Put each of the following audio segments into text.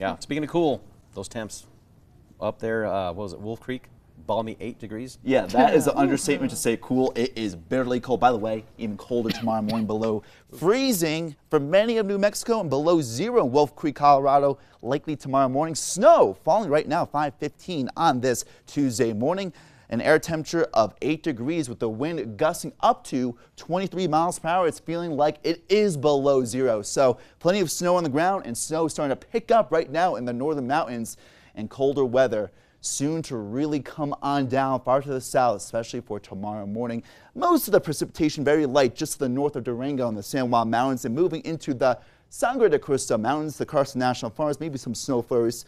Yeah, speaking of cool, those temps up there, what was it, Wolf Creek? Balmy 8 degrees. Yeah, that is an understatement to say cool. It is bitterly cold. By the way, even colder tomorrow morning, below freezing for many of New Mexico and below zero in Wolf Creek, Colorado. Likely tomorrow morning. Snow falling right now, 5:15 on this Tuesday morning. An air temperature of 8 degrees with the wind gusting up to 23 miles per hour. It's feeling like it is below zero. So plenty of snow on the ground, and snow starting to pick up right now in the northern mountains, and colder weather soon to really come on down far to the south, especially for tomorrow morning. Most of the precipitation very light just to the north of Durango and the San Juan Mountains, and moving into the Sangre de Cristo Mountains, the Carson National Forest, maybe some snow flurries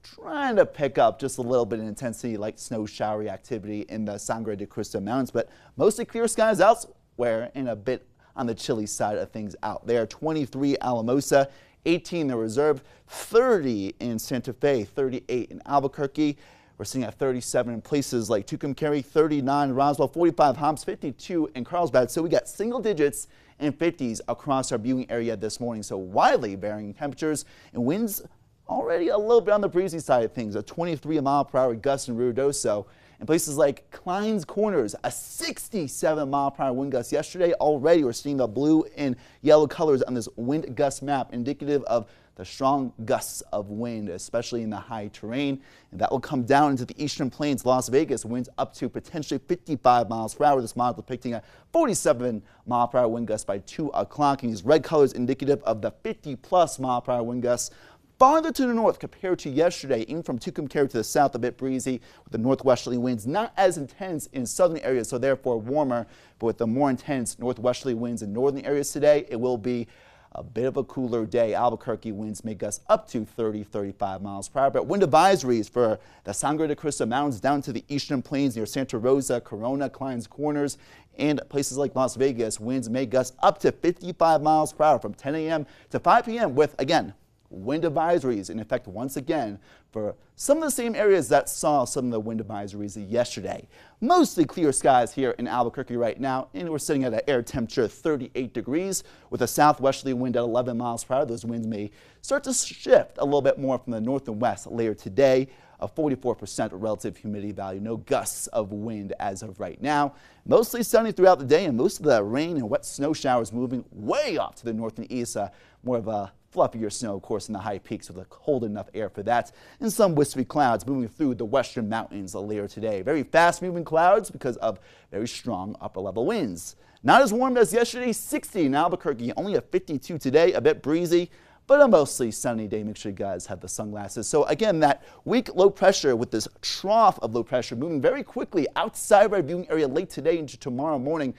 trying to pick up just a little bit in intensity, like snow showery activity in the Sangre de Cristo Mountains, but mostly clear skies elsewhere and a bit on the chilly side of things out there. 23 Alamosa, 18 in the Reserve, 30 in Santa Fe, 38 in Albuquerque. We're seeing at 37 in places like Tucumcari, 39 in Roswell, 45 Homs, 52 in Carlsbad. So we got single digits and 50s across our viewing area this morning. So widely varying temperatures and winds already a little bit on the breezy side of things. A 23 mile per hour gust in Ruidoso. In places like Klein's Corners, a 67 mile per hour wind gust yesterday. Already we're seeing the blue and yellow colors on this wind gust map, indicative of the strong gusts of wind, especially in the high terrain. And that will come down into the eastern plains, Las Vegas, winds up to potentially 55 miles per hour. This model depicting a 47 mile per hour wind gust by 2 o'clock. And these red colors indicative of the 50+ mile per hour wind gusts farther to the north compared to yesterday, even from Tucumcari to the south, a bit breezy with the northwesterly winds, not as intense in southern areas, so therefore warmer, but with the more intense northwesterly winds in northern areas today, it will be a bit of a cooler day. Albuquerque winds may gust up to 30-35 miles per hour, but wind advisories for the Sangre de Cristo Mountains down to the eastern plains near Santa Rosa, Corona, Klein's Corners, and places like Las Vegas, winds may gust up to 55 miles per hour from 10 a.m. to 5 p.m. with, again, wind advisories in effect once again for some of the same areas that saw some of the wind advisories yesterday. Mostly clear skies here in Albuquerque right now, and we're sitting at an air temperature of 38 degrees with a southwesterly wind at 11 miles per hour. Those winds may start to shift a little bit more from the north and west later today. A 44% relative humidity value, no gusts of wind as of right now. Mostly sunny throughout the day, and most of the rain and wet snow showers moving way off to the north and east. More of a fluffier snow, of course, in the high peaks with a cold enough air for that. And some wispy clouds moving through the western mountains later today. Very fast moving clouds because of very strong upper level winds. Not as warm as yesterday, 60 in Albuquerque, only a 52 today, a bit breezy, but a mostly sunny day. Make sure you guys have the sunglasses. So again, that weak low pressure with this trough of low pressure moving very quickly outside of our viewing area late today into tomorrow morning.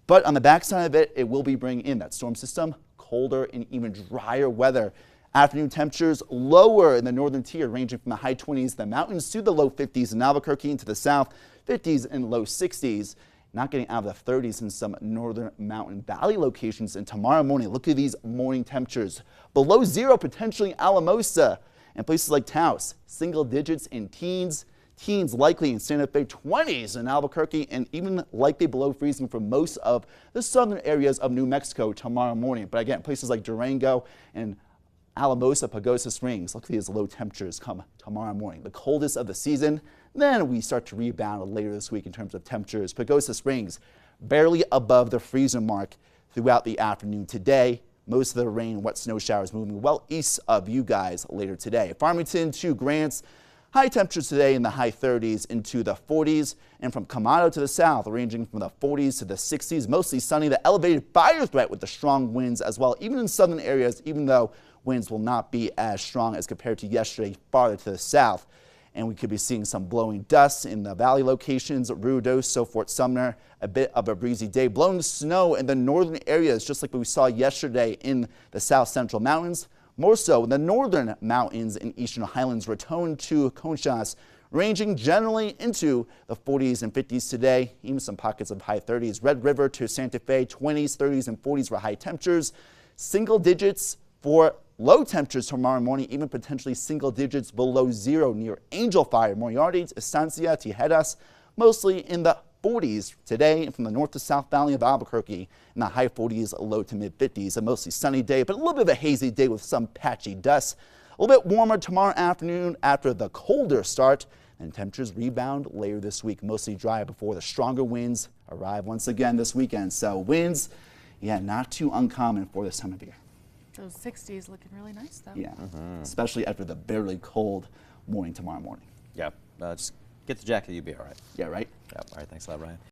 But on the backside of it, it will be bringing in that storm system, colder and even drier weather. Afternoon temperatures lower in the northern tier, ranging from the high 20s in the mountains to the low 50s in Albuquerque, into the south, 50s and low 60s. Not getting out of the 30s in some northern mountain valley locations. And tomorrow morning, look at these morning temperatures. Below zero, potentially Alamosa and places like Taos. Single digits in teens. Teens likely in Santa Fe, 20s in Albuquerque, and even likely below freezing for most of the southern areas of New Mexico tomorrow morning. But again, places like Durango and Alamosa, Pagosa Springs, look at these low temperatures come tomorrow morning. The coldest of the season. Then we start to rebound later this week in terms of temperatures. Pagosa Springs barely above the freezing mark throughout the afternoon today. Most of the rain and wet snow showers moving well east of you guys later today. Farmington to Grants, high temperatures today in the high 30s into the 40s, and from Camado to the south, ranging from the 40s to the 60s, mostly sunny. The elevated fire threat with the strong winds as well, even in southern areas, even though winds will not be as strong as compared to yesterday farther to the south. And we could be seeing some blowing dust in the valley locations, Ruidoso, Fort Sumner, a bit of a breezy day. Blowing snow in the northern areas, just like we saw yesterday in the south central mountains. More so in the northern mountains and eastern highlands, Raton to Conchas, ranging generally into the 40s and 50s today, even some pockets of high 30s. Red River to Santa Fe, 20s, 30s, and 40s for high temperatures. Single digits for low temperatures tomorrow morning, even potentially single digits below zero near Angel Fire, Moriarty, Estancia, Tijeras, mostly in the 40s today, and from the north to south valley of Albuquerque in the high 40s, low to mid 50s. A mostly sunny day, but a little bit of a hazy day with some patchy dust. A little bit warmer tomorrow afternoon after the colder start, and temperatures rebound later this week. Mostly dry before the stronger winds arrive once again this weekend. So winds, yeah, not too uncommon for this time of year. Those 60s looking really nice, though. Yeah, especially after the bitterly cold morning tomorrow morning. Yeah, just get the jacket, you'll be all right. Yeah, right? Yeah, all right, thanks a lot, Ryan.